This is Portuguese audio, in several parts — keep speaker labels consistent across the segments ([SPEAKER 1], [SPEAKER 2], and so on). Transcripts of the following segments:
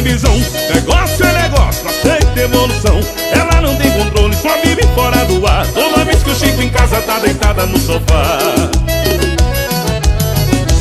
[SPEAKER 1] televisão. Negócio é negócio, aceita evolução. Ela não tem controle, só vive fora do ar. Toda vez que eu chego em casa tá deitada no sofá.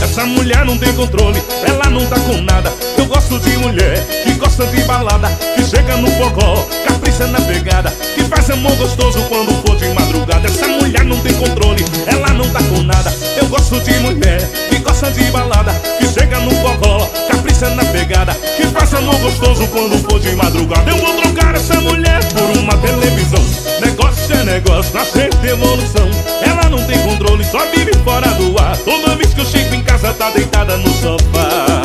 [SPEAKER 1] Essa mulher não tem controle, ela não tá com nada. Eu gosto de mulher que gosta de balada, que chega no forró, capricha na pegada, que faz amor gostoso quando for de madrugada. Essa mulher não tem controle, ela não tá com nada. Eu gosto de mulher que gosta de balada, que chega no forró, capricha na pegada, que faz amor gostoso quando for de madrugada. Eu vou trocar essa mulher por uma televisão. Negócio é negócio, aceita evolução. Ela não tem controle, só vive fora do ar. Toda vez que eu chego em casa tá deitada no sofá.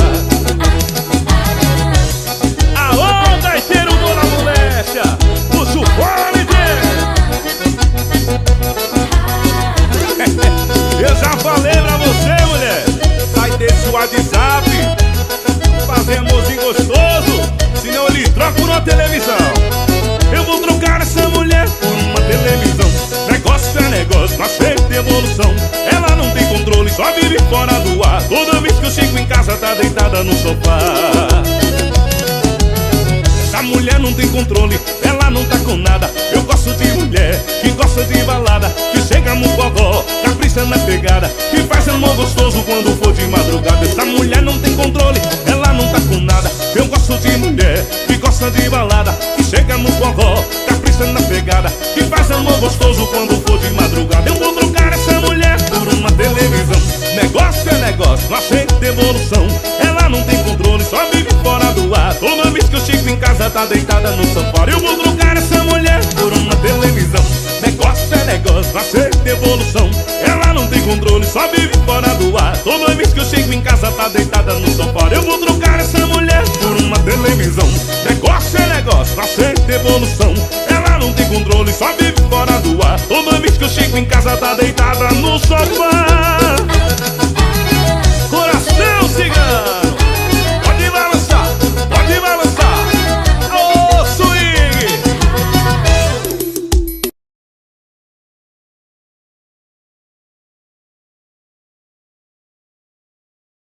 [SPEAKER 1] Aô, gaiteiro Dona Moléstia, puxa o fone, eu já falei pra você, mulher, sai desse WhatsApp, fazer amorzinho gostoso, senão eu lhe troco na televisão. Eu vou trocar essa mulher por uma televisão. Negócio é negócio, aceita evolução. Ela não tem controle, só vive fora do ar. Toda vez que eu chego em casa tá deitada no sofá. Essa mulher não tem controle, ela não tá com nada. Eu gosto de mulher que gosta de balada, que chega no forró, capricha na pegada, que faz amor gostoso quando for de madrugada. Essa mulher não tem controle, ela não tá com nada. Eu gosto de mulher que gosta de balada, que chega no forró, capricha na pegada, que faz amor gostoso quando for de madrugada. Eu vou trocar essa mulher por uma televisão. Negócio é negócio, aceita evolução. Ela não tem controle, só vive fora do ar. Toda vez que eu chego em casa tá deitada no sofá. Eu vou trocar essa mulher por uma televisão. Negócio é negócio, aceita evolução. Ela não tem controle, só vive fora do ar. Toda vez que eu chego em casa tá deitada no sofá. Eu vou trocar essa mulher por uma televisão. Negócio é negócio, aceita evolução. Ela não tem controle, só vive fora do ar. Toda vez que eu chego em casa tá deitada no sofá.